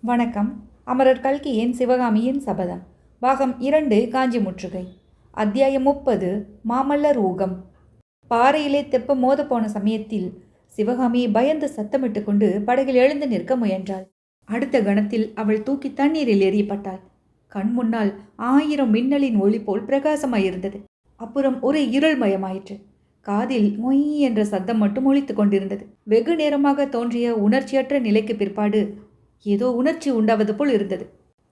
வணக்கம். அமரர் கல்கியின் சிவகாமியின் சபதம். பாகம் 2 காஞ்சி முற்றுகை. அத்தியாயம் 30 மாமல்லர் ஊகம். பாறையிலே தெப்பம் மோதப்போன சமயத்தில் சிவகாமி பயந்து சத்தமிட்டு கொண்டு படகில் எழுந்து நிற்க முயன்றாள். அடுத்த கணத்தில் அவள் தூக்கி தண்ணீரில் எறியப்பட்டாள். கண் முன்னால் 1000 மின்னலின் ஒளி போல் பிரகாசமாயிருந்தது. அப்புறம் ஒரு இருள்மயமாயிற்று. காதில் மொய் என்ற சத்தம் மட்டும் ஒலித்து கொண்டிருந்தது. வெகு நேரமாக தோன்றிய உணர்ச்சியற்ற நிலைக்கு பிற்பாடு ஏதோ உணர்ச்சி உண்டாவது போல் இருந்தது.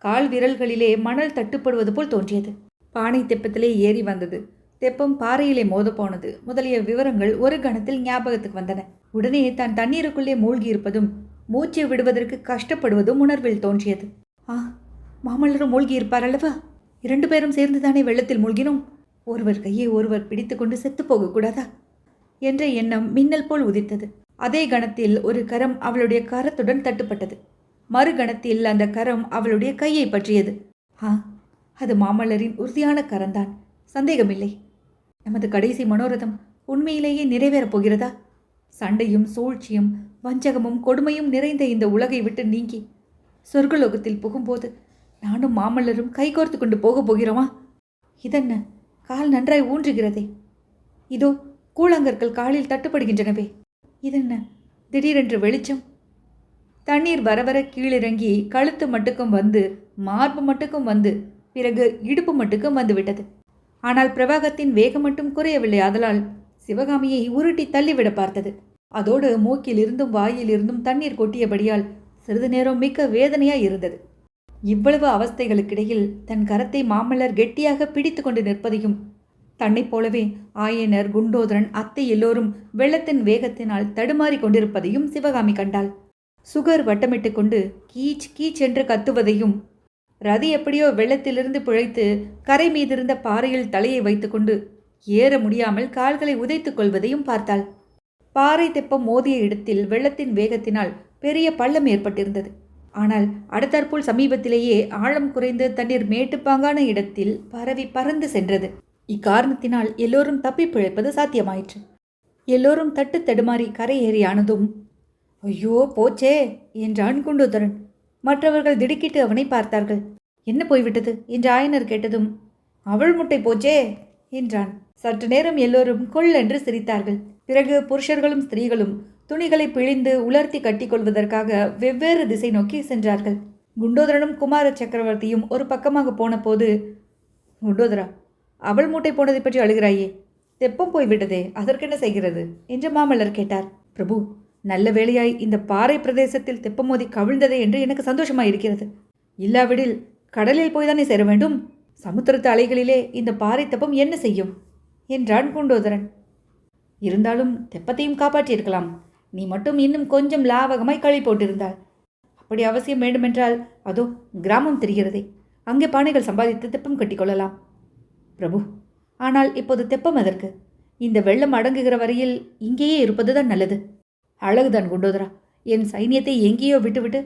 கால் விரல்களிலே மணல் தட்டுப்படுவது போல் தோன்றியது. பானை தெப்பத்திலே ஏறி வந்தது, தெப்பம் பாறையிலே மோதப்போனது முதலிய விவரங்கள் ஒரு கணத்தில் ஞாபகத்துக்கு வந்தன. உடனே தான் தண்ணீருக்குள்ளே மூழ்கியிருப்பதும் மூச்சை விடுவதற்கு கஷ்டப்படுவதும் உணர்வில் தோன்றியது. மாமல்லரும் மூழ்கியிருப்பார் அல்லவா? 2 பேரும் சேர்ந்துதானே வெள்ளத்தில் மூழ்கினோம். ஒருவர் கையை ஒருவர் பிடித்து கொண்டு செத்து போகக்கூடாதா என்ற எண்ணம் மின்னல் போல் உதித்தது. அதே கணத்தில் ஒரு கரம் அவளுடைய கரத்துடன் தட்டுப்பட்டது. மறுகணத்தில் அந்த கரம் அவளுடைய கையை பற்றியது. அது மாமல்லரின் உறுதியான கரம்தான், சந்தேகமில்லை. நமது கடைசி மனோரதம் உண்மையிலேயே நிறைவேறப் போகிறதா? சண்டையும் சூழ்ச்சியும் வஞ்சகமும் கொடுமையும் நிறைந்த இந்த உலகை விட்டு நீங்கி சொர்க்கலோகத்தில் புகும்போது நானும் மாமல்லரும் கைகோர்த்து கொண்டு போகப் போகிறோமா? இதென்ன, கால் நன்றாய் ஊன்றுகிறதே. இதோ கூழாங்கற்கள் காலில் தட்டுப்படுகின்றனவே. இதென்ன, திடீரென்று வெளிச்சம். தண்ணீர் வரவர கீழிறங்கி கழுத்து மட்டுக்கும் வந்து மார்பு மட்டுக்கும் வந்து பிறகு இடுப்பு மட்டுக்கும் வந்துவிட்டது. ஆனால் பிரவாகத்தின் வேகம் மட்டும் குறையவில்லை. ஆதலால் சிவகாமியை உருட்டி தள்ளிவிட பார்த்தது. அதோடு மூக்கிலிருந்தும் வாயிலிருந்தும் தண்ணீர் கொட்டியபடியால் சிறிது நேரம் மிக்க வேதனையாய் இருந்தது. இவ்வளவு அவஸ்தைகளுக்கிடையில் தன் கரத்தை மாமல்லர் கெட்டியாக பிடித்து கொண்டு நிற்பதையும், தன்னைப் போலவே ஆயனர், குண்டோதரன், அத்தை எல்லோரும் வெள்ளத்தின் வேகத்தினால் தடுமாறி கொண்டிருப்பதையும் சிவகாமி கண்டாள். சுகர் வட்டமிட்டு கொண்டு கீச் கீச் என்று கத்துவதையும், ரதி எப்படியோ வெள்ளத்திலிருந்து பிழைத்து கரை மீதிருந்த பாறையில் தலையை வைத்துக்கொண்டு ஏற முடியாமல் கால்களை உதைத்துக் கொள்வதையும் பார்த்தாள். பாறை தெப்பம் மோதிய இடத்தில் வெள்ளத்தின் வேகத்தினால் பெரிய பள்ளம் ஏற்பட்டிருந்தது. ஆனால் அடுத்தாற்போல் சமீபத்திலேயே ஆழம் குறைந்து தண்ணீர் மேட்டுப்பாங்கான இடத்தில் பரவி பறந்து சென்றது. இக்காரணத்தினால் எல்லோரும் தப்பி பிழைப்பது சாத்தியமாயிற்று. எல்லோரும் தட்டு தடுமாறி கரை ஏறியானதும், ஐயோ போச்சே என்றான் குண்டோதரன். மற்றவர்கள் திடுக்கிட்டு அவனை பார்த்தார்கள். என்ன போய்விட்டது என்று ஆயனர் கேட்டதும், அவள் முட்டை போச்சே என்றான். சற்று நேரம் எல்லோரும் கொள்ளென்று சிரித்தார்கள். பிறகு புருஷர்களும் ஸ்திரீகளும் துணிகளை பிழிந்து உலர்த்தி கட்டிக்கொள்வதற்காக வெவ்வேறு திசை நோக்கி சென்றார்கள். குண்டோதரனும் குமார சக்கரவர்த்தியும் ஒரு பக்கமாக போன போது, குண்டோதரா, அவள் மூட்டை போனதை பற்றி அழுகிறாயே, தெப்பம் போய்விட்டதே, அதற்கென்ன செய்கிறது என்று மாமல்லர் கேட்டார். பிரபு, நல்ல வேளையாய் இந்த பாறை பிரதேசத்தில் தெப்பம் மோதி கவிழ்ந்ததே என்று எனக்கு சந்தோஷமாயிருக்கிறது. இல்லாவிடில் கடலில் போய்தானே சேர வேண்டும். சமுத்திரத்து அலைகளிலே இந்த பாறை தெப்பம் என்ன செய்யும் என்றான் குண்டோதரன். இருந்தாலும் தெப்பத்தையும் காப்பாற்றியிருக்கலாம். நீ மட்டும் இன்னும் கொஞ்சம் லாவகமாய் களி போட்டிருந்தாள். அப்படி அவசியம் வேண்டுமென்றால் அதோ கிராமம் தெரிகிறதே, அங்கே பானைகள் சம்பாதித்து தெப்பம் கட்டிக்கொள்ளலாம். பிரபு, ஆனால் இப்போது தெப்பம் எதற்கு? இந்த வெள்ளம் அடங்குகிற வரையில் இங்கேயே இருப்பதுதான் நல்லது. அழகுதான் குண்டோதரா, என் சைன்யத்தை எங்கேயோ விட்டுவிட்டு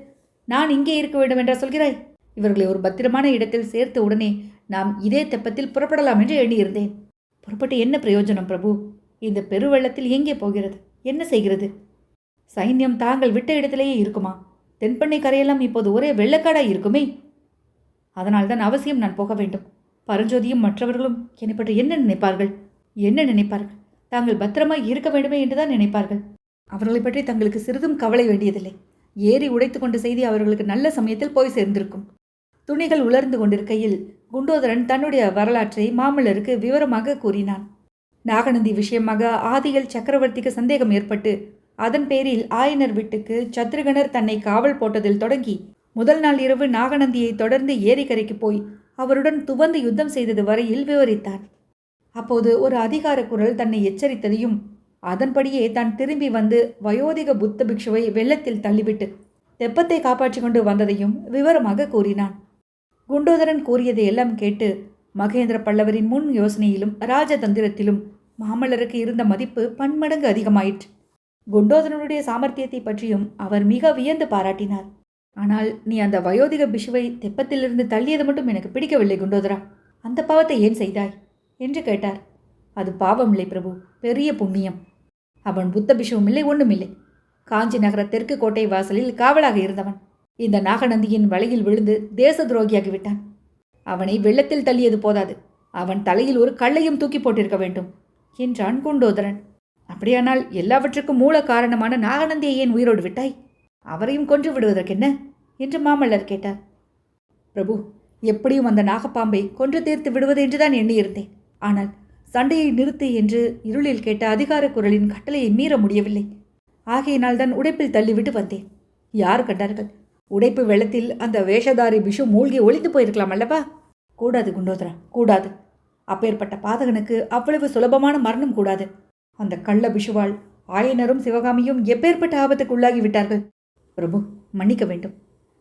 நான் இங்கே இருக்க வேண்டும் என்றா சொல்கிறாய்? இவர்களை ஒரு பத்திரமான இடத்தில் சேர்த்த உடனே நாம் இதே தெப்பத்தில் புறப்படலாம் என்று எண்ணியிருந்தேன். புறப்பட்டு என்ன பிரயோஜனம் பிரபு? இந்த பெருவெள்ளத்தில் எங்கே போகிறது? என்ன செய்கிறது? சைன்யம் தாங்கள் விட்ட இடத்திலேயே இருக்குமா? தென்பண்ணை கரையெல்லாம் இப்போது ஒரே வெள்ளக்காடாய் இருக்குமே. அதனால்தான் அவசியம் நான் போக வேண்டும். பரஞ்சோதியும் மற்றவர்களும் என்னை பற்றி என்ன நினைப்பார்கள்? என்ன நினைப்பார்கள்? தாங்கள் பத்திரமாய் இருக்க வேண்டுமே என்றுதான் நினைப்பார்கள். அவர்களை பற்றி தங்களுக்கு சிறிதும் கவலை வேண்டியதில்லை. ஏறி உடைத்து கொண்ட செய்தி அவர்களுக்கு நல்ல சமயத்தில் போய் சேர்ந்திருக்கும். துணிகள் உலர்ந்து கொண்டிருக்கையில் குண்டோதரன் தன்னுடைய வரலாற்றை மாமல்லருக்கு விவரமாக கூறினான். நாகநந்தி விஷயமாக ஆதியில் சக்கரவர்த்திக்கு சந்தேகம் ஏற்பட்டு அதன் பேரில் ஆயனர் வீட்டுக்கு சத்ருகனர் தன்னை காவல் போட்டதில் தொடங்கி முதல் நாள் இரவு நாகநந்தியை தொடர்ந்து ஏரிக்கரைக்கு போய் அவருடன் துவந்து யுத்தம் செய்தது வரையில் விவரித்தான். அப்போது ஒரு அதிகார குரல் தன்னை எச்சரித்ததையும், அதன்படியே தான் திரும்பி வந்து வயோதிக புத்த பிக்ஷுவை வெள்ளத்தில் தள்ளிவிட்டு தெப்பத்தை காப்பாற்றி கொண்டு வந்ததையும் விவரமாக கூறினான். குண்டோதரன் கூறியதை எல்லாம் கேட்டு மகேந்திர பல்லவரின் முன் யோசனையிலும் ராஜதந்திரத்திலும் மாமல்லருக்கு இருந்த மதிப்பு பன்மடங்கு அதிகமாயிற்று. குண்டோதரனுடைய சாமர்த்தியத்தை பற்றியும் அவர் மிக வியந்து பாராட்டினார். ஆனால் நீ அந்த வயோதிக பிஷுவை தெப்பத்திலிருந்து தள்ளியது மட்டும் எனக்கு பிடிக்கவில்லை குண்டோதரா. அந்த பாவத்தை ஏன் செய்தாய் என்று கேட்டார். அது பாவமில்லை பிரபு, பெரிய புண்ணியம். அவன் புத்த பிஷுவும் இல்லை, ஒன்றுமில்லை. காஞ்சி நகர தெற்கு கோட்டை வாசலில் காவலாக இருந்தவன். இந்த நாகநந்தியின் வலையில் விழுந்து தேச துரோகியாகிவிட்டான். அவனை வெள்ளத்தில் தள்ளியது போதாது, அவன் தலையில் ஒரு கல்லையும் தூக்கி போட்டிருக்க வேண்டும் என்றான் குண்டோதரன். அப்படியானால் எல்லாவற்றுக்கும் மூல காரணமான நாகநந்தியை ஏன் உயிரோடு விட்டாய்? அவரையும் கொன்று விடுவதற்கென்ன என்று மாமல்லர் கேட்டார். பிரபு, எப்படியும் அந்த நாகப்பாம்பை கொன்று தீர்த்து விடுவது என்றுதான் எண்ணியிருந்தேன். ஆனால் சண்டையை நிறுத்து என்று இருளில் கேட்ட அதிகார குரலின் கட்டளையை மீற முடியவில்லை. ஆகையினால் தான் உடைப்பில் தள்ளிவிட்டு வந்தேன். யார் கண்டார்கள்? உடைப்பு வெள்ளத்தில் அந்த வேஷதாரி பிஷு மூழ்கி ஒளிந்து போயிருக்கலாம் அல்லவா? கூடாது குண்டோதரா, கூடாது. அப்பேற்பட்ட பாதகனுக்கு அவ்வளவு சுலபமான மரணம் கூடாது. அந்த கள்ள பிஷுவால் ஆயனரும் சிவகாமியும் எப்பேற்பட்ட ஆபத்துக்கு உள்ளாகிவிட்டார்கள். பிரபு, மன்னிக்க வேண்டும்.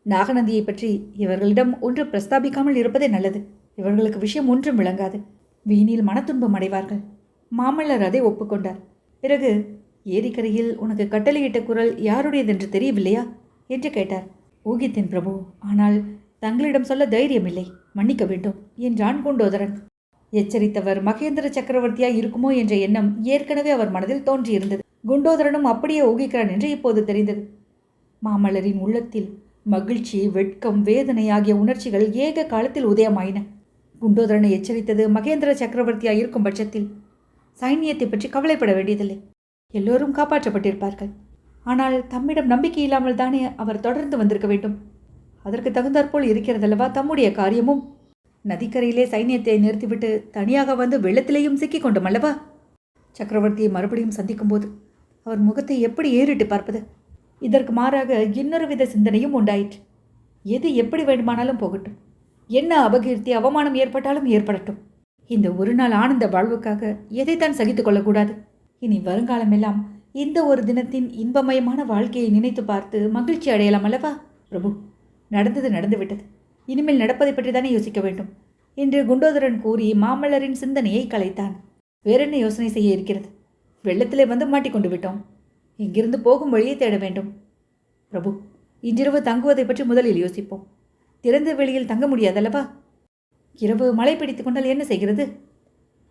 நாகநந்தியை பற்றி இவர்களிடம் ஒன்று பிரஸ்தாபிக்காமல் இருப்பதே நல்லது. இவர்களுக்கு விஷயம் ஒன்றும் விளங்காது. வீணில் மனத்துன்பம் அடைவார்கள். மாமல்லர் அதை ஒப்புக்கொண்டார். பிறகு, ஏரிக்கரையில் உனக்கு கட்டளையிட்ட குரல் யாருடையதென்று தெரியவில்லையா என்று கேட்டார். ஊகித்தேன் பிரபு, ஆனால் தங்களிடம் சொல்ல தைரியமில்லை, மன்னிக்க வேண்டும் என்றான் குண்டோதரன். எச்சரித்தவர் மகேந்திர சக்கரவர்த்தியாய் இருக்குமோ என்ற எண்ணம் ஏற்கனவே அவர் மனதில் தோன்றியிருந்தது. குண்டோதரனும் அப்படியே ஊகிக்கிறான் என்று இப்போது தெரிந்தது. மாமல்லரின் உள்ளத்தில் மகிழ்ச்சி, வெட்கம், வேதனை ஆகிய உணர்ச்சிகள் ஏக காலத்தில் உதயமாயின. குண்டோதரனை எச்சரித்தது மகேந்திர சக்கரவர்த்தியாய் இருக்கும் பட்சத்தில் சைன்யத்தை பற்றி கவலைப்பட வேண்டியதில்லை, எல்லோரும் காப்பாற்றப்பட்டிருப்பார்கள். ஆனால் தம்மிடம் நம்பிக்கை இல்லாமல் தானே அவர் தொடர்ந்து வந்திருக்க வேண்டும். அதற்கு தகுந்தாற்போல் இருக்கிறதல்லவா தம்முடைய காரியமும். நதிக்கரையிலே சைன்யத்தை நிறுத்திவிட்டு தனியாக வந்து வெள்ளத்திலேயும் சிக்கிக் கொண்டோம் அல்லவா? சக்கரவர்த்தியை மறுபடியும் சந்திக்கும் போது அவர் முகத்தை எப்படி ஏறிட்டு பார்ப்பது? இதற்கு மாறாக இன்னொரு வித சிந்தனையும் உண்டாயிற்று. எது எப்படி வேண்டுமானாலும் போகட்டும், என்ன அபகீர்த்தி அவமானம் ஏற்பட்டாலும் ஏற்படட்டும், இந்த ஒரு நாள் ஆனந்த வாழ்வுக்காக எதைத்தான் சகித்து கொள்ளக்கூடாது? இனி வருங்காலமெல்லாம் இந்த ஒரு தினத்தின் இன்பமயமான வாழ்க்கையை நினைத்து பார்த்து மகிழ்ச்சி அடையலாம் அல்லவா? பிரபு, நடந்தது நடந்துவிட்டது, இனிமேல் நடப்பதை பற்றி தானே யோசிக்க வேண்டும் என்று குண்டோதரன் கூறி மாமல்லரின் சிந்தனையை கலைத்தான். வேறென்ன யோசனை செய்ய இருக்கிறது? வெள்ளத்திலே வந்து மாட்டிக்கொண்டு விட்டோம். இங்கிருந்து போகும் வழியை தேட வேண்டும். பிரபு, இன்றிரவு தங்குவதை பற்றி முதலில் யோசிப்போம். திறந்த வெளியில் தங்க முடியாதல்லவா? இரவு மழை பிடித்து கொண்டால் என்ன செய்கிறது?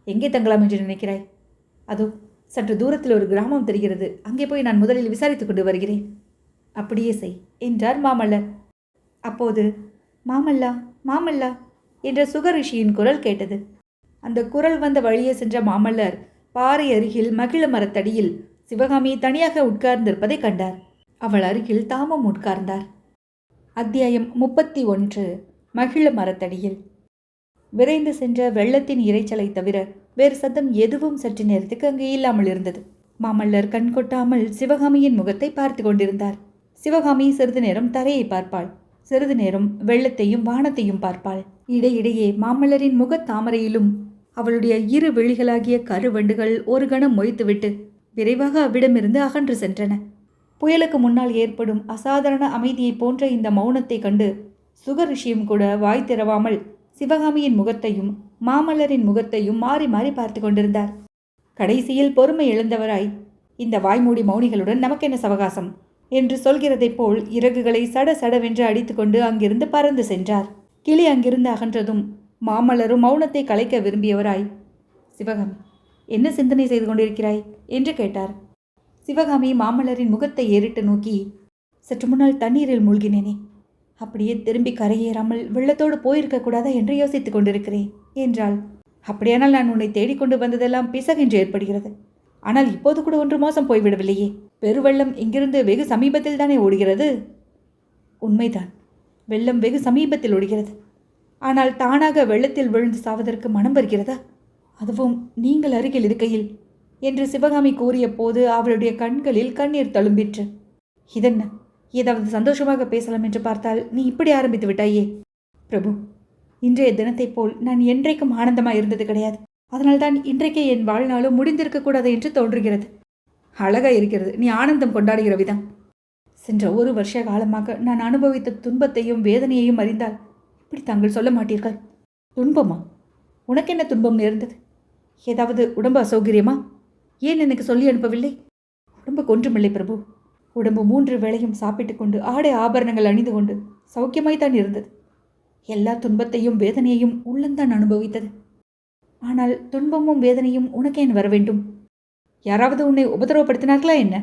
எங்கே தங்கலாம் என்று நினைக்கிறாய்? அதோ சற்று தூரத்தில் ஒரு கிராமம் தெரிகிறது, அங்கே போய் நான் முதலில் விசாரித்துக் கொண்டு வருகிறேன். அப்படியே செய் என்றார் மாமல்லர். அப்போது மாமல்லா, மாமல்லா என்ற சுகரிஷியின் குரல் கேட்டது. அந்த குரல் வந்த வழியே சென்ற மாமல்லர் பாறை அருகில் மகிழ மரத்தடியில் சிவகாமி தனியாக உட்கார்ந்திருப்பதை கண்டார். அவள் அருகில் தாமும் உட்கார்ந்தார். அத்தியாயம் 31. மகிழ மரத்தடியில். விரைந்து சென்ற வெள்ளத்தின் இரைச்சலை தவிர வேறு சத்தம் எதுவும் சற்று நேரத்துக்கு அங்கே இல்லாமல் இருந்தது. மாமல்லர் கண் கொட்டாமல் சிவகாமியின் முகத்தை பார்த்து கொண்டிருந்தார். சிவகாமி சிறிது நேரம் தரையை பார்ப்பாள், சிறிது நேரம் வெள்ளத்தையும் வானத்தையும் பார்ப்பாள். இடையிடையே மாமல்லரின் முகத்தாமரையிலும் அவளுடைய இரு விழிகளாகிய கருவண்டுகள் ஒரு கணம் மொய்த்துவிட்டு விரைவாக அவ்விடமிருந்து அகன்று சென்றன. புயலுக்கு முன்னால் ஏற்படும் அசாதாரண அமைதியை போன்ற இந்த மௌனத்தை கண்டு சுகரிஷியும் கூட வாய் திறவாமல் சிவகாமியின் முகத்தையும் மாமல்லரின் முகத்தையும் மாறி மாறி பார்த்து கொண்டிருந்தார். கடைசியில் பொறுமை இழந்தவராய், இந்த வாய்மூடி மௌனிகளுடன் நமக்கென்ன சவகாசம் என்று சொல்கிறதைப் போல் இறகுகளை சட சடவென்று அடித்துக்கொண்டு அங்கிருந்து பறந்து சென்றார். கிளி அங்கிருந்து அகன்றதும் மாமல்லரும் மௌனத்தை கலைக்க விரும்பியவராய், சிவகாமி, என்ன சிந்தனை செய்து கொண்டிருக்கிறாய் என்று கேட்டார். சிவகாமி மாமல்லரின் முகத்தை ஏறிட்டு நோக்கி, சற்று முன்னால் தண்ணீரில் மூழ்கினேனே, அப்படியே திரும்பி கரையேறாமல் வெள்ளத்தோடு போயிருக்கக்கூடாதா என்று யோசித்துக் கொண்டிருக்கிறேன் என்றாள். அப்படியானால் நான் உன்னை தேடிக்கொண்டு வந்ததெல்லாம் பிசகென்று ஏற்படுகிறது. ஆனால் இப்போது கூட ஒன்று மோசம் போய்விடவில்லையே. பெருவெள்ளம் இங்கிருந்து வெகு சமீபத்தில் தானே ஓடுகிறது. உண்மைதான், வெள்ளம் வெகு சமீபத்தில் ஓடுகிறது. ஆனால் தானாக வெள்ளத்தில் விழுந்து சாவதற்கு மனம் வருகிறதா? அதுவும் நீங்கள் அருகில் இருக்கையில் என்று சிவகாமி கூறிய போது அவளுடைய கண்களில் கண்ணீர் தழும்பிற்று. இதென்ன, ஏதாவது சந்தோஷமாக பேசலாம் என்று பார்த்தால் நீ இப்படி ஆரம்பித்து விட்டாயே. பிரபு, இன்றைய தினத்தைப் போல் நான் என்றைக்கும் ஆனந்தமாக இருந்தது கிடையாது. அதனால்தான் இன்றைக்கே என் வாழ்நாளும் முடிந்திருக்கக்கூடாது என்று தோன்றுகிறது. அழகா இருக்கிறது நீ ஆனந்தம் கொண்டாடுகிற விதம். சென்ற ஒரு வருஷ காலமாக நான் அனுபவித்த துன்பத்தையும் வேதனையையும் அறிந்தால் இப்படி தாங்கள் சொல்ல மாட்டீர்கள். துன்பமா? உனக்கு என்ன துன்பம் நேர்ந்தது? ஏதாவது உடம்பு அசௌகரியமா? ஏன் எனக்கு சொல்லி அனுப்பவில்லை? உடம்பு ஒன்றுமில்லை பிரபு. உடம்பு 3 வேளையும் சாப்பிட்டு கொண்டு ஆடை ஆபரணங்கள் அணிந்து கொண்டு சௌக்கியமாய்த்தான் இருந்தது. எல்லா துன்பத்தையும் வேதனையையும் உள்ளந்தான் அனுபவித்தது. ஆனால் துன்பமும் வேதனையும் உனக்கேன் வர வேண்டும்? யாராவது உன்னை உபதிரவப்படுத்தினார்களா என்ன?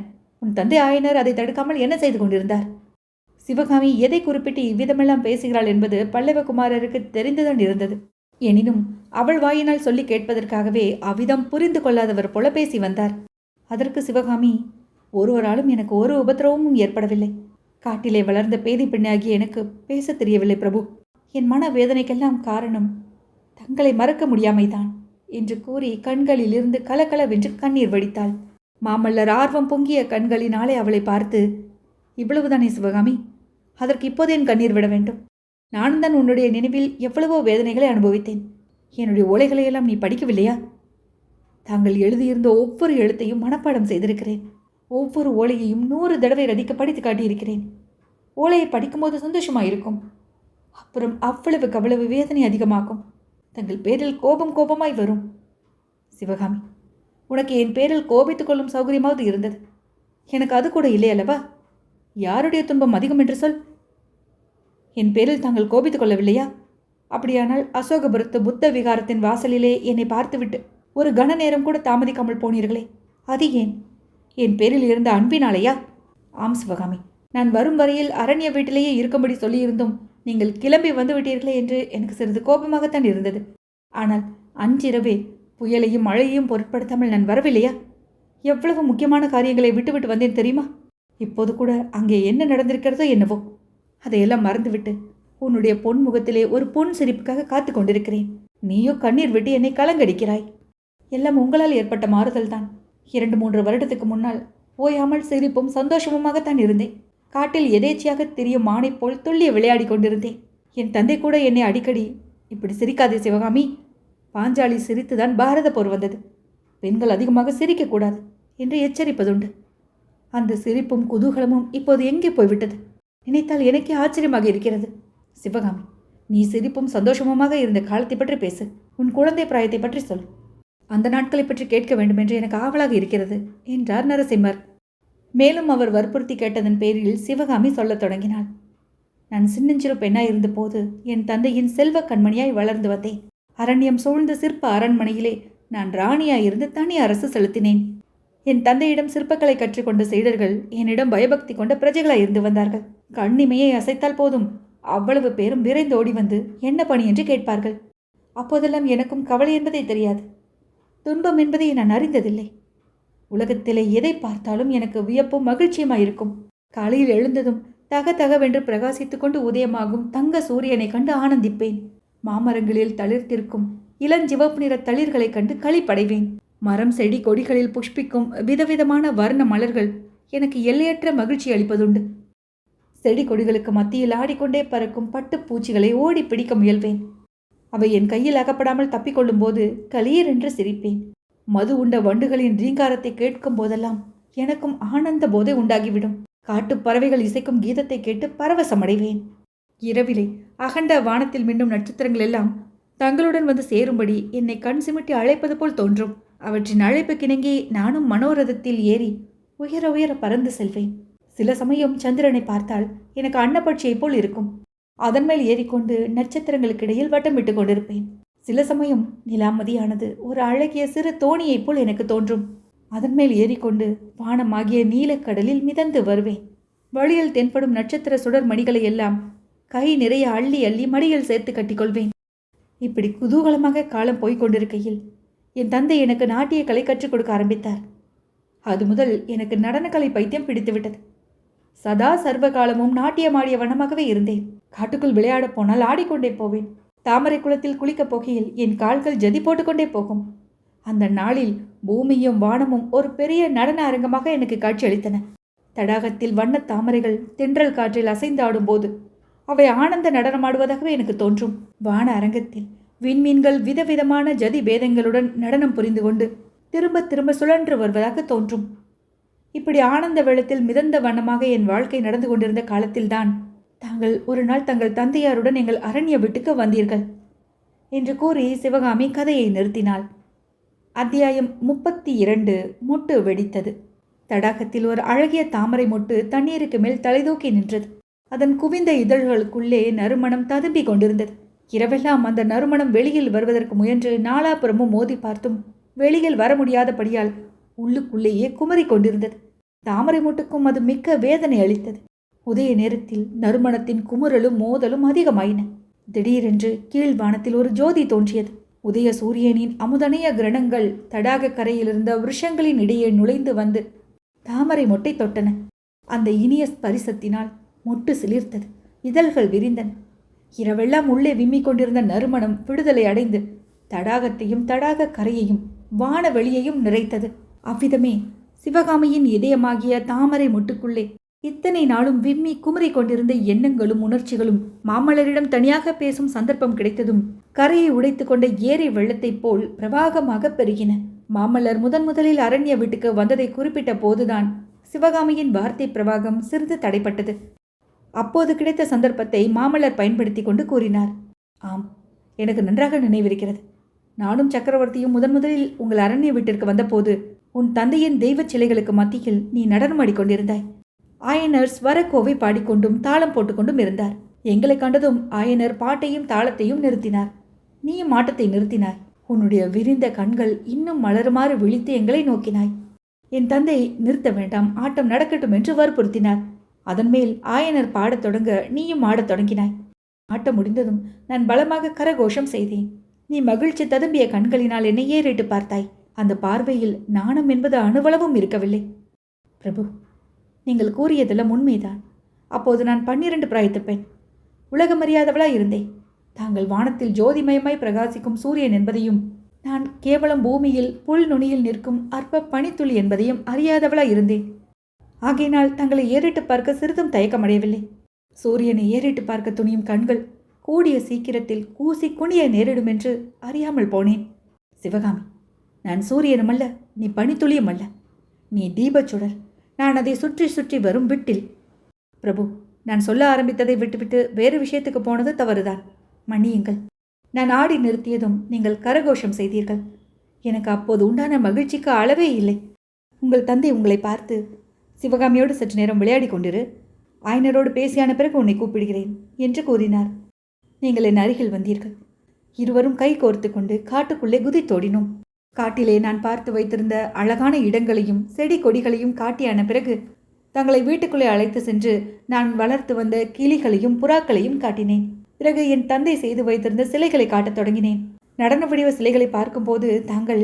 உன் தந்தை ஆயனர் அதை தடுக்காமல் என்ன செய்து கொண்டிருந்தார்? சிவகாமி எதை குறிப்பிட்டு இவ்விதமெல்லாம் பேசுகிறாள் என்பது பல்லவகுமாரருக்கு தெரிந்துதான் இருந்தது. எனினும் அவள் வாயினால் சொல்லி கேட்பதற்காகவே அவ்விதம் புரிந்து கொள்ளாதவர் போல பேசி வந்தார். அதற்கு சிவகாமி, ஒருவராலும் எனக்கு ஒரு உபத்திரவமும் ஏற்படவில்லை. காட்டிலே வளர்ந்த பேதை பெண்ணாகிய எனக்கு பேச தெரியவில்லை பிரபு. என் மன வேதனைக்கெல்லாம் காரணம் தங்களை மறக்க முடியாமைதான் என்று கூறி கண்களிலிருந்து கலகலவென்று கண்ணீர் வடித்தாள். மாமல்லர் ஆர்வம் பொங்கிய கண்களினாலே அவளை பார்த்து, இவ்வளவுதானே சிவகாமி? அதற்கு இப்போதேன் கண்ணீர் விட வேண்டும்? நானும் தான் உன்னுடைய நினைவில் எவ்வளவோ வேதனைகளை அனுபவித்தேன். என்னுடைய ஓலைகளையெல்லாம் நீ படிக்கவில்லையா? தாங்கள் எழுதியிருந்த ஒவ்வொரு எழுத்தையும் மனப்பாடம் செய்திருக்கிறேன். ஒவ்வொரு ஓலையையும் 100 தடவை ரதிக்க படித்து காட்டியிருக்கிறேன். ஓலையை படிக்கும்போது சந்தோஷமாயிருக்கும், அப்புறம் அவ்வளவுக்கு அவ்வளவு வேதனை அதிகமாகும். தங்கள் பேரில் கோபமாய் வரும். சிவகாமி, உனக்கு என் பேரில் கோபித்துக் கொள்ளும் சௌகரியமாவது இருந்தது. எனக்கு அது கூட இல்லை அல்லவா? யாருடைய துன்பம் அதிகம் என்று சொல். என் பேரில் தாங்கள் கோபித்துக் கொள்ளவில்லையா? அப்படியானால் அசோகபுரத்து புத்த விகாரத்தின் வாசலிலே என்னை பார்த்துவிட்டு ஒரு கன நேரம் கூட தாமதிக்காமல் போனீர்களே, அது ஏன்? என் பேரில் இருந்த அன்பினாலேயா? ஆம் சிவகாமி, நான் வரும் வரையில் அரண்ய வீட்டிலேயே இருக்கும்படி சொல்லியிருந்தும் நீங்கள் கிளம்பி வந்து விட்டீர்களே என்று எனக்கு சிறிது கோபமாகத்தான் இருந்தது. ஆனால் அன்றிரவே புயலையும் மழையையும் பொருட்படுத்தாமல் நான் வரவில்லையா? எவ்வளவு முக்கியமான காரியங்களை விட்டுவிட்டு வந்தேன் தெரியுமா? இப்போது கூட அங்கே என்ன நடந்திருக்கிறதோ என்னவோ அதையெல்லாம் மறந்துவிட்டு உன்னுடைய பொன் முகத்திலே ஒரு பொன் சிரிப்புக்காக காத்து கொண்டிருக்கிறேன். நீயோ கண்ணீர் விட்டு என்னை கலங்கடிக்கிறாய். எல்லாம் உங்களால் ஏற்பட்ட மாறுதல் தான். 2-3 வருடத்துக்கு முன்னால் ஓயாமல் சிரிப்பும் சந்தோஷமுமாகத்தான் இருந்தேன். காட்டில் எதேச்சியாக திரியும் மானை போல் துள்ளிய விளையாடி கொண்டிருந்தேன். என் தந்தை கூட என்னை அடிக்கடி, இப்படி சிரிக்காதே சிவகாமி, பாஞ்சாலி சிரித்துதான் பாரத போர் வந்தது, பெண்கள் அதிகமாக சிரிக்கக்கூடாது என்று எச்சரிப்பதுண்டு. அந்த சிரிப்பும் குதூகலமும் இப்போது எங்கே போய்விட்டது? நினைத்தால் எனக்கே ஆச்சரியமாக இருக்கிறது. சிவகாமி, நீ சிரிப்பும் சந்தோஷமுமாக இருந்த காலத்தை பற்றி பேசு. உன் குழந்தை பிராயத்தை பற்றி சொல். அந்த நாட்களை பற்றி கேட்க வேண்டும் என்று எனக்கு ஆவலாக இருக்கிறது என்றார் நரசிம்மர். மேலும் அவர் வற்புறுத்தி கேட்டதன் பேரில் சிவகாமி சொல்லத் தொடங்கினாள். நான் சின்னஞ்சிறு பெண்ணாயிருந்த போது என் தந்தையின் செல்வ கண்மணியாய் வளர்ந்து வந்தேன். அரண்யம் சூழ்ந்த சிற்ப அரண்மனையிலே நான் ராணியாயிருந்து தனி அரசு செலுத்தினேன். என் தந்தையிடம் சிற்பக்கலை கற்றுக்கொண்ட சீடர்கள் என்னிடம் பயபக்தி கொண்ட பிரஜைகளாய் இருந்து வந்தார்கள். கண்ணிமையை அசைத்தால் போதும் அவ்வளவு பேரும் விரைந்து ஓடி வந்து என்ன பணி என்று கேட்பார்கள். அப்போதெல்லாம் எனக்கும் கவலை என்பதே தெரியாது, துன்பம் என்பதை நான் அறிந்ததில்லை. உலகத்திலே எதை பார்த்தாலும் எனக்கு வியப்பும் மகிழ்ச்சியுமாயிருக்கும். காலையில் எழுந்ததும் தகதகவென்று பிரகாசித்து கொண்டு உதயமாகும் தங்க சூரியனை கண்டு ஆனந்திப்பேன். மாமரங்களில் தளிர்த்திருக்கும் இளஞ்சிவப்பு நிற தளிர்களைக் கண்டு களிப்படைவேன். மரம் செடி கொடிகளில் புஷ்பிக்கும் விதவிதமான வர்ண மலர்கள் எனக்கு எல்லையற்ற மகிழ்ச்சி அளிப்பதுண்டு. செடி கொடிகளுக்கு மத்தியில் ஆடிக்கொண்டே பறக்கும் பட்டு பூச்சிகளை ஓடி பிடிக்க முயல்வேன். அவை என் கையில் அகப்படாமல் தப்பிக்கொள்ளும் போது கலீர் என்று சிரிப்பேன். மது உண்ட வண்டுகளின் ரீங்காரத்தை கேட்கும் போதெல்லாம் எனக்கும் ஆனந்த போதை உண்டாகிவிடும். காட்டு பறவைகள் இசைக்கும் கீதத்தை கேட்டு பரவசமடைவேன். இரவிலே அகண்ட வானத்தில் மின்னும் நட்சத்திரங்கள் எல்லாம் தங்களுடன் வந்து சேரும்படி என்னை கண் சிமிட்டி அழைப்பது போல் தோன்றும். அவற்றின் அழைப்பு கிணங்கி நானும் மனோரதத்தில் ஏறி உயர உயர பறந்து செல்வேன். சில சமயம் சந்திரனை பார்த்தால் எனக்கு அன்னப்பட்சியை போல் இருக்கும். அதன் மேல் ஏறிக்கொண்டு நட்சத்திரங்களுக்கிடையில் வட்டம் விட்டு கொண்டிருப்பேன். சில சமயம் நிலாமதியானது ஒரு அழகிய சிறு தோணியைப் போல் எனக்கு தோன்றும். அதன் மேல் ஏறிக்கொண்டு வானமாகிய நீலக்கடலில் மிதந்து வருவேன். வழியில் தென்படும் நட்சத்திர சுடர் மணிகளை எல்லாம் கை நிறைய அள்ளி அள்ளி மடியில் சேர்த்து கட்டிக்கொள்வேன். இப்படி குதூகலமாக காலம் போய்கொண்டிருக்கையில் என் தந்தை எனக்கு நாட்டிய கலை கற்றுக் கொடுக்க ஆரம்பித்தார். அது முதல் எனக்கு நடனக்கலை பைத்தியம் பிடித்துவிட்டது. சதா சர்வ காலமும் நாட்டியமாடிய வண்ணமாகவே இருந்தேன். காட்டுக்குள் விளையாட போனால் ஆடிக்கொண்டே போவேன். தாமரை குளத்தில் குளிக்கப் போகையில் என் கால்கள் ஜதி போட்டுக்கொண்டே போகும். அந்த நாளில் பூமியும் வானமும் ஒரு பெரிய நடன அரங்கமாக எனக்கு காட்சியளித்தன. தடாகத்தில் வண்ண தாமரைகள் தென்றல் காற்றில் அசைந்தாடும் போது அவை ஆனந்த நடனமாடுவதாகவே எனக்கு தோன்றும். வான அரங்கத்தில் விண்மீன்கள் விதவிதமான ஜதி பேதங்களுடன் நடனம் புரிந்து கொண்டு திரும்ப திரும்ப சுழன்று வருவதாக தோன்றும். இப்படி ஆனந்த வெள்ளத்தில் மிதந்த வண்ணமாக என் வாழ்க்கை நடந்து கொண்டிருந்த காலத்தில்தான் தாங்கள் ஒரு நாள் தங்கள் தந்தையாருடன் எங்கள் அரண்ய வீட்டுக்கு வந்தீர்கள் என்று கூறி சிவகாமி கதையை நிறுத்தினாள். அத்தியாயம் 32 மொட்டு வெடித்தது. தடாகத்தில் ஒரு அழகிய தாமரை மொட்டு தண்ணீருக்கு மேல் தலைதூக்கி நின்றது. அதன் குவிந்த இதழ்களுக்குள்ளே நறுமணம் ததும்பி கொண்டிருந்தது. இரவெல்லாம் அந்த நறுமணம் வெளியில் வருவதற்கு முயன்று நாலாபுறமும் மோதி பார்த்தும் வெளியில் வர முடியாதபடியால் உள்ளுக்குள்ளேயே குமரி கொண்டிருந்தது. தாமரை மொட்டுக்கும் அது மிக்க வேதனை அளித்தது. உதய நேரத்தில் நறுமணத்தின் குமுறலும் மோதலும் அதிகமாயின. திடீரென்று கீழ்வானத்தில் ஒரு ஜோதி தோன்றியது. உதய சூரியனின் அமுதனைய கிரணங்கள் தடாக கரையிலிருந்த விருஷங்களின் இடையே நுழைந்து வந்து தாமரை மொட்டை தொட்டன. அந்த இனிய ஸ்பரிசத்தினால் மொட்டு சிலிர்த்தது, இதழ்கள் விரிந்தன. இரவெல்லாம் உள்ளே விம்மிக் கொண்டிருந்த நறுமணம் விடுதலை அடைந்து தடாகத்தையும் தடாக கரையையும் வானவெளியையும் நிறைத்தது. அவ்விதமே சிவகாமியின் இதயமாகிய தாமரை மொட்டுக்குள்ளே இத்தனை நாளும் விம்மி குமரி கொண்டிருந்த எண்ணங்களும் உணர்ச்சிகளும் மாமல்லரிடம் தனியாக பேசும் சந்தர்ப்பம் கிடைத்ததும் கரையை உடைத்து கொண்ட ஏரி வெள்ளத்தைப் போல் பிரவாகமாக பெருகின. மாமல்லர் முதலில் அரண்ய வீட்டுக்கு வந்ததை குறிப்பிட்ட போதுதான் சிவகாமியின் வார்த்தை பிரவாகம் சிறிது தடைப்பட்டது. அப்போது கிடைத்த சந்தர்ப்பத்தை மாமல்லர் பயன்படுத்தி கொண்டு கூறினார். ஆம், எனக்கு நன்றாக நினைவிருக்கிறது. நானும் சக்கரவர்த்தியும் முதலில் உங்கள் அரண்ய வீட்டிற்கு வந்தபோது உன் தந்தையின் தெய்வச் சிலைகளுக்கு மத்தியில் நீ நடனமாடிக்கொண்டிருந்தாய். ஆயனர் ஸ்வரக்கோவை பாடிக்கொண்டும் தாளம் போட்டுக்கொண்டும் இருந்தார். எங்களை கண்டதும் ஆயனர் பாட்டையும் தாளத்தையும் நிறுத்தினார். நீயும் ஆட்டத்தை நிறுத்தினாய். உன்னுடைய விரிந்த கண்கள் இன்னும் மலருமாறு விழித்து எங்களை நோக்கினாய். என் தந்தை நிறுத்த வேண்டாம், ஆட்டம் நடக்கட்டும் என்று வற்புறுத்தினார். அதன் மேல் ஆயனர் பாடத் தொடங்க நீயும் ஆடத் தொடங்கினாய். ஆட்டம் முடிந்ததும் நான் பலமாக கரகோஷம் செய்தேன். நீ மகிழ்ச்சி ததும்பிய கண்களினால் என்னை ஏறிட்டு பார்த்தாய். அந்த பார்வையில் நாணம் என்பது அணுவளவும் இருக்கவில்லை. பிரபு, நீங்கள் கூறியதெல்லாம் உண்மைதான். அப்போது நான் 12 பிராயத்து பெண், உலகமறியாதவளாய் இருந்தேன். தாங்கள் வானத்தில் ஜோதிமயமாய் பிரகாசிக்கும் சூரியன் என்பதையும் நான் கேவலம் பூமியில் புல் நுனியில் நிற்கும் அற்ப பனித்துளி என்பதையும் அறியாதவளாய் இருந்தேன். ஆகையினால் தங்களை ஏறிட்டு பார்க்க சிறிதும் தயக்கமடையவில்லை. சூரியனை ஏறிட்டு பார்க்க துணியும் கண்கள் கூடிய சீக்கிரத்தில் கூசி குனிய நேரிடும் என்று அறியாமல் போனேன். சிவகாமி, நான் சூரியனும் அல்ல, நீ பனித்துளியும் அல்ல. நீ தீபச்சுடர், நான் அதை சுற்றி சுற்றி வரும் விட்டில். பிரபு, நான் சொல்ல ஆரம்பித்ததை விட்டுவிட்டு வேறு விஷயத்துக்கு போனது தவறுதான், மன்னியுங்கள். நான் ஆடி நிறுத்தியதும் நீங்கள் கரகோஷம் செய்தீர்கள். எனக்கு அப்போது உண்டான மகிழ்ச்சிக்கு அளவே இல்லை. உங்கள் தந்தை உங்களை பார்த்து, சிவகாமியோடு சற்று நேரம் விளையாடி கொண்டிரு, ஆயனரோடு பேசியான பிறகு உன்னை கூப்பிடுகிறேன் என்று கூறினார். நீங்கள் என் அருகில் வந்தீர்கள். இருவரும் கை கோர்த்து கொண்டு காட்டுக்குள்ளே குதித்தோடினோம். காட்டிலே நான் பார்த்து வைத்திருந்த அழகான இடங்களையும் செடி கொடிகளையும் காட்டியான பிறகு தங்களை வீட்டுக்குள்ளே அழைத்து சென்று நான் வளர்த்து வந்த கிளிகளையும் புறாக்களையும் காட்டினேன். பிறகு என் தந்தை செய்து வைத்திருந்த சிலைகளை காட்டத் தொடங்கினேன். நடன வடிவ சிலைகளை பார்க்கும்போது தாங்கள்,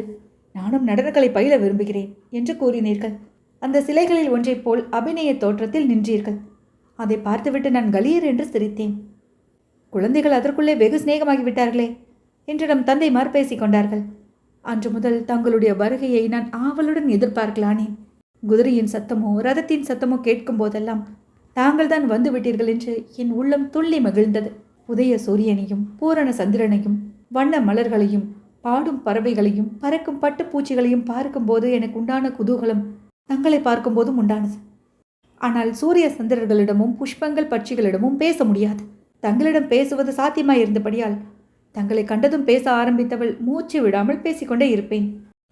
நானும் நடனங்களை பயில விரும்புகிறேன் என்று கூறினீர்கள். அந்த சிலைகளில் ஒன்றைப் போல் அபிநய தோற்றத்தில் நின்றீர்கள். அதை பார்த்துவிட்டு நான் கலீர் என்று சிரித்தேன். குழந்தைகள் அதற்குள்ளே வெகு சிநேகமாகிவிட்டார்களே என்று நம் தந்தைமார் பேசிக் கொண்டார்கள். அன்று முதல் தங்களுடைய வருகையை நான் ஆவலுடன் எதிர்பார்க்கலானேன். குதிரையின் சத்தமோ ரதத்தின் சத்தமோ கேட்கும் போதெல்லாம் தாங்கள் தான் வந்து விட்டீர்கள் என்று என் உள்ளம் துள்ளி மகிழ்ந்தது. உதய சூரியனையும் பூரண சந்திரனையும் வண்ண மலர்களையும் பாடும் பறவைகளையும் பறக்கும் பட்டுப்பூச்சிகளையும் பார்க்கும்போது எனக்கு உண்டான குதூகலம் தங்களை பார்க்கும்போதும் உண்டானது. ஆனால் சூரிய சந்திரர்களிடமும் புஷ்பங்கள் பட்சிகளிடமும் பேச முடியாது. தங்களிடம் பேசுவது சாத்தியமாயிருந்தபடியால் தங்களை கண்டதும் பேச ஆரம்பித்தவள் மூச்சு விடாமல் பேசிக்கொண்டே இருப்பேன்.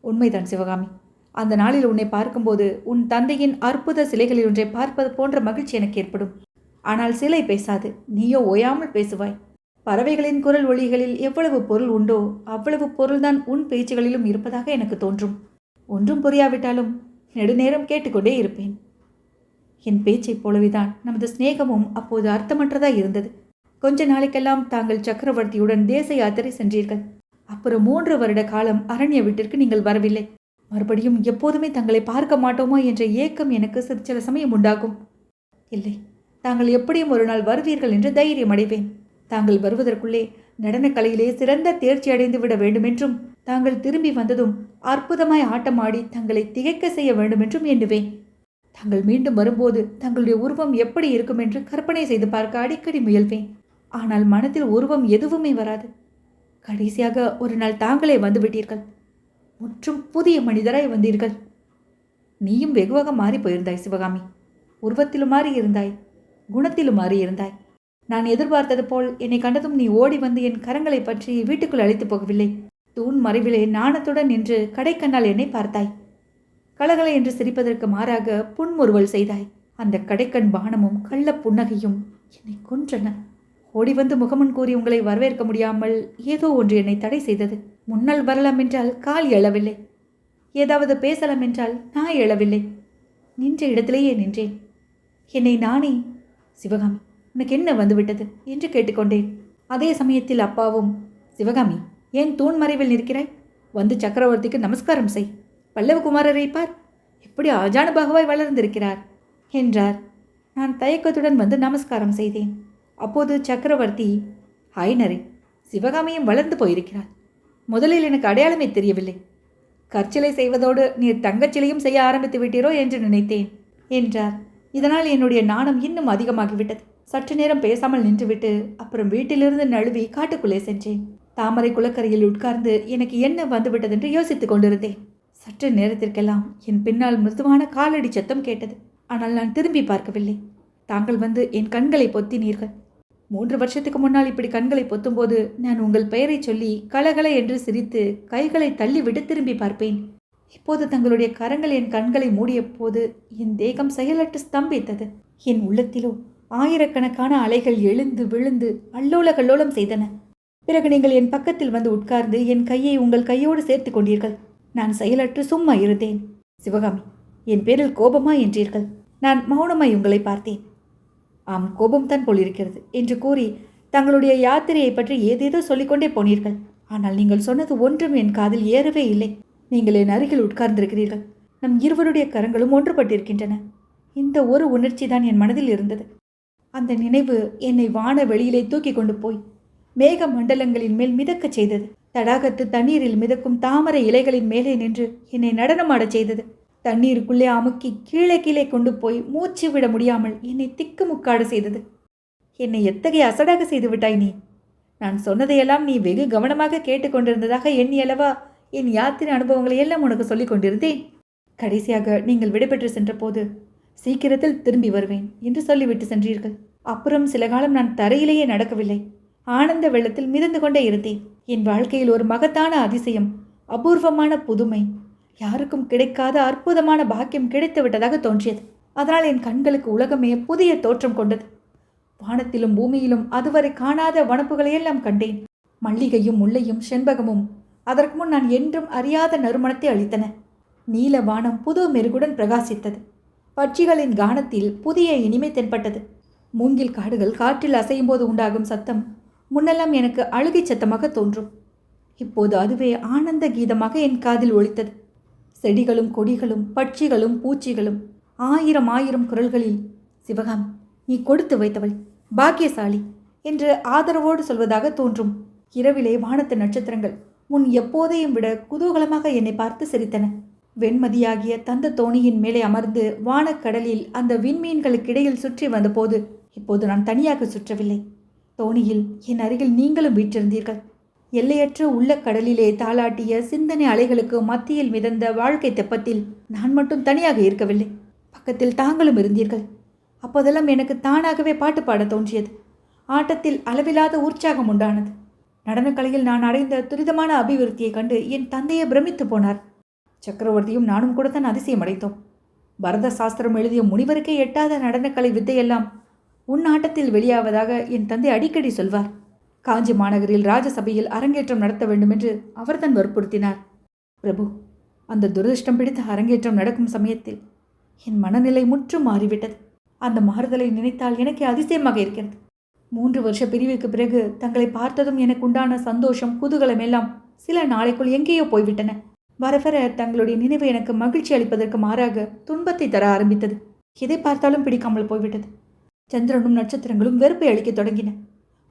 உண்மைதான் சிவகாமி, அந்த நாளில் உன்னை பார்க்கும்போது உன் தந்தையின் அற்புத சிலைகளில் ஒன்றை பார்ப்பது போன்ற மகிழ்ச்சி எனக்கு ஏற்படும். ஆனால் சிலை பேசாது, நீயோ ஓயாமல் பேசுவாய். பறவைகளின் குரல் ஒளிகளில் எவ்வளவு பொருள் உண்டோ அவ்வளவு பொருள்தான் உன் பேச்சுகளிலும் இருப்பதாக எனக்கு தோன்றும். ஒன்றும் புரியாவிட்டாலும் நெடுநேரம் கேட்டுக்கொண்டே இருப்பேன். என் பேச்சைப் போலவேதான் நமது சிநேகமும் அப்போது அர்த்தமற்றதாய் இருந்தது. கொஞ்ச நாளைக்கெல்லாம் தாங்கள் சக்கரவர்த்தியுடன் தேச யாத்திரை சென்றீர்கள். அப்புறம் 3 வருட காலம் அரண்ய வீட்டிற்கு நீங்கள் வரவில்லை. மறுபடியும் எப்போதுமே தங்களை பார்க்க மாட்டோமோ என்ற ஏக்கம் எனக்கு சில சமயம் உண்டாகும். இல்லை, தாங்கள் எப்படியும் ஒரு நாள் வருவீர்கள் என்று தைரியம் அடைவேன். தாங்கள் வருவதற்குள்ளே நடனக்கலையிலே சிறந்த தேர்ச்சி அடைந்து விட வேண்டுமென்றும் தாங்கள் திரும்பி வந்ததும் அற்புதமாய் ஆட்டமாடி தங்களை திகைக்க செய்ய வேண்டுமென்றும் எண்ணுவேன். தாங்கள் மீண்டும் வரும்போது தங்களுடைய உருவம் எப்படி இருக்கும் என்று கற்பனை செய்து பார்க்க அடிக்கடி முயல்வேன். ஆனால் மனத்தில் உருவம் எதுவுமே வராது. கடைசியாக ஒரு நாள் தாங்களே வந்துவிட்டீர்கள். முற்றும் புதிய மனிதராய் வந்தீர்கள். நீயும் வெகுவாக மாறி போயிருந்தாய் சிவகாமி. உருவத்திலும் மாறி இருந்தாய், குணத்திலும் மாறி இருந்தாய். நான் எதிர்பார்த்தது போல் என்னை கண்டதும் நீ ஓடி வந்து என் கரங்களை பற்றி வீட்டுக்குள் அழைத்து போகவில்லை. தூண் மறைவிலே நாணத்துடன் நின்று கடைக்கண்ணால் என்னை பார்த்தாய். கலகலை என்று சிரிப்பதற்கு மாறாக புன்முறுவல் செய்தாய். அந்த கடைக்கண் பானமும் கள்ள புன்னகையும் என்னை கொன்றன. ஓடி வந்து முகமன் கூறி உங்களை வரவேற்க முடியாமல் ஏதோ ஒன்று என்னை தடை செய்தது. முன்னால் வரலாம் என்றால் கால் எழவில்லை. ஏதாவது பேசலாம் என்றால் நான் எழவில்லை. நின்ற இடத்திலேயே நின்றேன். என்னை நானே சிவகாமி, உனக்கு என்ன வந்துவிட்டது என்று கேட்டுக்கொண்டேன். அதே சமயத்தில் அப்பாவும், சிவகாமி, ஏன் தூண் மறைவில் நிற்கிறாய்? வந்து சக்கரவர்த்திக்கு நமஸ்காரம் செய். பல்லவகுமாரரை பார், எப்படி ஆஜானுபாகுவாய் வளர்ந்திருக்கிறார் என்றார். நான் தயக்கத்துடன் வந்து நமஸ்காரம் செய்தேன். அப்போது சக்கரவர்த்தி, ஹாய்னரே, சிவகாமியும் வளர்ந்து போயிருக்கிறார். முதலில் எனக்கு அடையாளமே தெரியவில்லை. கற்சிலை செய்வதோடு நீர் தங்கச்சிலையும் செய்ய ஆரம்பித்து விட்டீரோ என்று நினைத்தேன் என்றார். இதனால் என்னுடைய நாணம் இன்னும் அதிகமாகிவிட்டது. சற்று நேரம் பேசாமல் நின்றுவிட்டு அப்புறம் வீட்டிலிருந்து நழுவி காட்டுக்குள்ளே சென்றேன். தாமரை குளக்கரையில் உட்கார்ந்து எனக்கு என்ன வந்துவிட்டதென்று யோசித்துக் கொண்டிருந்தேன். சற்று நேரத்திற்கெல்லாம் என் பின்னால் மிருதுவான காலடி சத்தம் கேட்டது. ஆனால் நான் திரும்பி பார்க்கவில்லை. தாங்கள் வந்து என் கண்களை பொத்தினீர்கள். 3 வருஷத்துக்கு முன்னால் இப்படி கண்களை பொத்தும்போது நான் உங்கள் பெயரை சொல்லி கலகல என்று சிரித்து கைகளை தள்ளிவிட்டு திரும்பி பார்ப்பேன். இப்போது தங்களுடைய கரங்கள் என் கண்களை மூடிய போது என் தேகம் செயலற்று ஸ்தம்பித்தது. என் உள்ளத்திலோ ஆயிரக்கணக்கான அலைகள் எழுந்து விழுந்து அல்லோல கல்லோலம் செய்தன. பிறகு நீங்கள் என் பக்கத்தில் வந்து உட்கார்ந்து என் கையை உங்கள் கையோடு சேர்த்து கொண்டீர்கள். நான் செயலற்று சும்மா இருந்தேன். சிவகாமி, என் பேரில் கோபமா என்றீர்கள். நான் மௌனமாய் உங்களை பார்த்தேன். ஆம், கோபம்தான் போலிருக்கிறது என்று கூறி தங்களுடைய யாத்திரையை பற்றி ஏதேதோ சொல்லிக்கொண்டே போனீர்கள். ஆனால் நீங்கள் சொன்னது ஒன்றும் என் காதில் ஏறவே இல்லை. நீங்கள் என் அருகில் உட்கார்ந்திருக்கிறீர்கள். நம் இருவருடைய கரங்களும் ஒன்றுபட்டிருக்கின்றன. இந்த ஒரு உணர்ச்சி தான் என் மனதில் இருந்தது. அந்த நினைவு என்னை வான வெளியிலே தூக்கி கொண்டு போய் மேக மண்டலங்களின் மேல் மிதக்கச் செய்தது. தடாகத்து தண்ணீரில் மிதக்கும் தாமரை இலைகளின் மேலே நின்று என்னை நடனமாடச் செய்தது. தண்ணீருக்குள்ளே அமுக்கி கீழே கீழே கொண்டு போய் மூச்சு விட முடியாமல் என்னை திக்குமுக்காடு செய்தது. என்னை எத்தகைய அசடாக செய்து விட்டாய் நீ! நான் சொன்னதையெல்லாம் நீ வெகு கவனமாக கேட்டுக்கொண்டிருந்ததாக எண்ணியளவா என் யாத்திரை அனுபவங்களை எல்லாம் உனக்கு சொல்லிக் கொண்டிருந்தேன். கடைசியாக நீங்கள் விடைபெற்று சென்ற போது சீக்கிரத்தில் திரும்பி வருவேன் என்று சொல்லிவிட்டு சென்றீர்கள். அப்புறம் சில காலம் நான் தரையிலேயே நடக்கவில்லை. ஆனந்த வெள்ளத்தில் மிதந்து கொண்டே இருந்தேன். என் வாழ்க்கையில் ஒரு மகத்தான அதிசயம், அபூர்வமான புதுமை, யாருக்கும் கிடைக்காத அற்புதமான பாக்கியம் கிடைத்து விட்டதாக தோன்றியது. அதனால் என் கண்களுக்கு உலகமே புதிய தோற்றம் கொண்டது. வானத்திலும் பூமியிலும் அதுவரை காணாத வனப்புகளையெல்லாம் கண்டேன். மல்லிகையும் முல்லையும் செண்பகமும் அதற்கு முன் நான் என்றும் அறியாத நறுமணத்தை அளித்தன. நீல வானம் புது மெருகுடன் பிரகாசித்தது. பட்சிகளின் கானத்தில் புதிய இனிமை தென்பட்டது. மூங்கில் காடுகள் காற்றில் அசையும் போது உண்டாகும் சத்தம் முன்னெல்லாம் எனக்கு அழுகை சத்தமாக தோன்றும். இப்போது அதுவே ஆனந்த கீதமாக என் காதில் ஒலித்தது. செடிகளும் கொடிகளும் பட்சிகளும் பூச்சிகளும் ஆயிரம் குரல்களில், சிவகாமி, நீ கொடுத்து வைத்தவள், பாக்கியசாலி என்று ஆதரவோடு சொல்வதாக தோன்றும். இரவிலே வானத்து நட்சத்திரங்கள் முன் எப்போதையும் விட குதூகலமாக என்னை பார்த்து சிரித்தன. வெண்மதியாகிய தந்த தோணியின் மேலே அமர்ந்து வானக்கடலில் அந்த விண்மீன்களுக்கிடையில் சுற்றி வந்தபோது இப்போது நான் தனியாக சுற்றவில்லை. தோணியில் என் அருகில் நீங்களும் வீற்றிருந்தீர்கள். எல்லையற்ற உள்ள கடலிலே தாளாட்டிய சிந்தனை அலைகளுக்கு மத்தியில் மிதந்த வாழ்க்கை தெப்பத்தில் நான் மட்டும் தனியாக இருக்கவில்லை. பக்கத்தில் தாங்களும் இருந்தீர்கள். அப்போதெல்லாம் எனக்கு தானாகவே பாட்டு பாட தோன்றியது. ஆட்டத்தில் அளவில்லாத உற்சாகம் உண்டானது. நடனக்கலையில் நான் அடைந்த துரிதமான அபிவிருத்தியை கண்டு என் தந்தையை பிரமித்து போனார். சக்கரவர்த்தியும் நானும் கூட தான் அதிசயம் அடைந்தோம். பரத சாஸ்திரம் எழுதிய முனிவருக்கே எட்டாத நடனக்கலை வித்தையெல்லாம் உன் ஆட்டத்தில் வெளியாவதாக என் தந்தை அடிக்கடி சொல்வார். காஞ்சி மாநகரில் ராஜசபையில் அரங்கேற்றம் நடத்த வேண்டும் என்று அவர்தான் வற்புறுத்தினார். பிரபு, அந்த துரதிருஷ்டம் பிடித்த அரங்கேற்றம் நடக்கும் சமயத்தில் என் மனநிலை முற்றும் மாறிவிட்டது. அந்த மாறுதலை நினைத்தால் எனக்கு அதிசயமாக இருக்கிறது. 3 வருஷ பிரிவுக்கு பிறகு தங்களை பார்த்ததும் எனக்கு உண்டான சந்தோஷம், குதூகலம் எல்லாம் சில நாளைக்குள் எங்கேயோ போய்விட்டன. வர வர தங்களுடைய நினைவு எனக்கு மகிழ்ச்சி அளிப்பதற்கு மாறாக துன்பத்தை தர ஆரம்பித்தது. எதை பார்த்தாலும் பிடிக்காமல் போய்விட்டது. சந்திரனும் நட்சத்திரங்களும் வெறுப்பை அளிக்க தொடங்கின.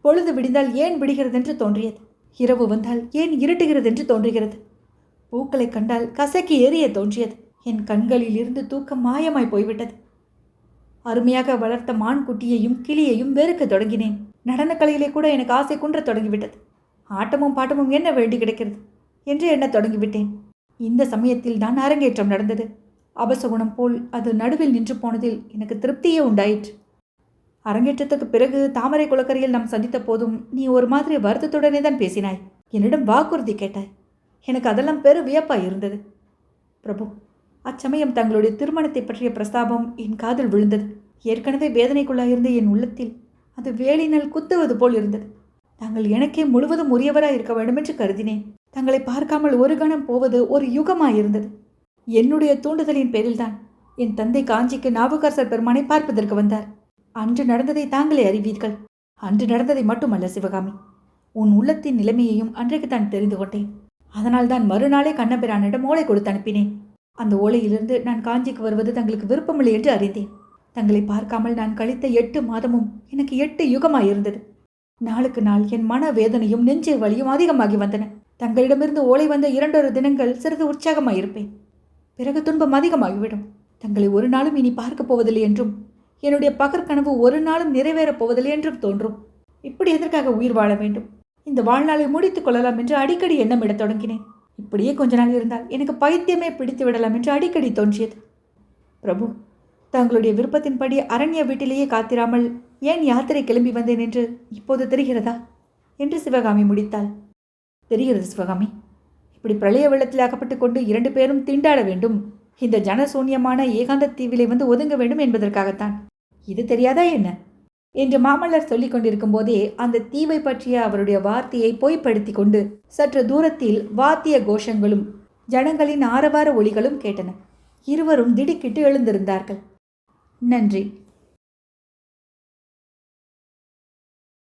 பொழுது விடிந்தால் ஏன் விடுகிறதென்று தோன்றியது. இரவு வந்தால் ஏன் இருட்டுகிறதென்று தோன்றுகிறது. பூக்களை கண்டால் கசக்கி எரிய தோன்றியது. என் கண்களில் இருந்து தூக்கம் மாயமாய் போய்விட்டது. அருமையாக வளர்த்த மான் குட்டியையும் கிளியையும் வெறுக்க தொடங்கினேன். நடனக்கலையிலே கூட எனக்கு ஆசை குன்ற தொடங்கிவிட்டது. ஆட்டமும் பாட்டமும் என்ன வேண்டி கிடைக்கிறது என்று எண்ண தொடங்கிவிட்டேன். இந்த சமயத்தில் தான் அரங்கேற்றம் நடந்தது. அபசகுணம் போல் அது நடுவில் நின்று போனதில் எனக்கு திருப்தியே உண்டாயிற்று. அரங்கேற்றத்துக்கு பிறகு தாமரை குளக்கரையில் நாம் சந்தித்த போதும் நீ ஒரு மாதிரி வருத்தத்துடனே தான் பேசினாய். என்னிடம் வாக்குறுதி கேட்டாய். எனக்கு அதெல்லாம் பெரு வியப்பாய் இருந்தது. பிரபு, அச்சமயம் தங்களுடைய திருமணத்தை பற்றிய பிரஸ்தாபம் என் காதில் விழுந்தது. ஏற்கனவே வேதனைக்குள்ளாயிருந்த என் உள்ளத்தில் அது வேலினால் குத்துவது போல் இருந்தது. தாங்கள் எனக்கே முழுவதும் உரியவராய் இருக்க வேண்டும் என்று கருதினேன். தங்களை பார்க்காமல் ஒரு கணம் போவது ஒரு யுகமாயிருந்தது. என்னுடைய தூண்டுதலின் பேரில்தான் என் தந்தை காஞ்சிக்கு நாவுக்கரசர் பெருமானை பார்ப்பதற்கு வந்தார். அன்று நடந்ததை தாங்களே அறிவீர்கள். அன்று நடந்ததை மட்டுமல்ல சிவகாமி, உன் உள்ளத்தின் நிலைமையையும் அன்றைக்கு தான் தெரிந்து கொண்டேன். அதனால் தான் மறுநாளே கண்ணபிரானிடம் ஓலை கொடுத்து அனுப்பினேன். அந்த ஓலையிலிருந்து நான் காஞ்சிக்கு வருவது தங்களுக்கு விருப்பமில்லை என்று அறிந்தேன். தங்களை பார்க்காமல் நான் கழித்த 8 மாதமும் எனக்கு 8 யுகமாயிருந்தது. நாளுக்கு நாள் என் மன வேதனையும் நெஞ்சு வலியும் அதிகமாகி வந்தன. தங்களிடமிருந்து ஓலை வந்த 2 தினங்கள் சிறிது உற்சாகமாயிருப்பேன். பிறகு துன்பம் அதிகமாகிவிடும். தங்களை ஒரு நாளும் இனி பார்க்கப் போவதில்லை என்றும் என்னுடைய பகற்கனவு ஒரு நாளும் நிறைவேறப் போவதில்லை என்றும் தோன்றும். இப்படி எதற்காக உயிர் வாழ வேண்டும்? இந்த வாழ்நாளை முடித்துக் கொள்ளலாம் என்று அடிக்கடி எண்ணமிடத் தொடங்கினேன். இப்படியே கொஞ்ச நாள் இருந்தால் எனக்கு பைத்தியமே பிடித்து விடலாம் என்று அடிக்கடி தோன்றியது. பிரபு, தங்களுடைய விருப்பத்தின்படி அரண்ய வீட்டிலேயே காத்திராமல் ஏன் யாத்திரை கிளம்பி வந்தேன் என்று இப்போது தெரிகிறதா என்று சிவகாமி முடித்தாள். தெரிகிறது சிவகாமி. இப்படி பிரளய வெள்ளத்தில் அகப்பட்டு கொண்டு 2 பேரும் திண்டாட வேண்டும், இந்த ஜனசூன்யமான ஏகாந்த தீவிலே வந்து ஒதுங்க வேண்டும் என்பதற்காகத்தான். இது தெரியாதா என்ன என்று மாமல்லர் சொல்லிக் கொண்டிருக்கும் போதே அந்த தீவை பற்றிய அவருடைய வார்த்தையை பொய்ப்படுத்தி கொண்டு சற்று தூரத்தில் வாத்திய கோஷங்களும் ஜனங்களின் ஆரவார ஒலிகளும் கேட்டன. இருவரும் திடுக்கிட்டு எழுந்திருந்தார்கள். நன்றி.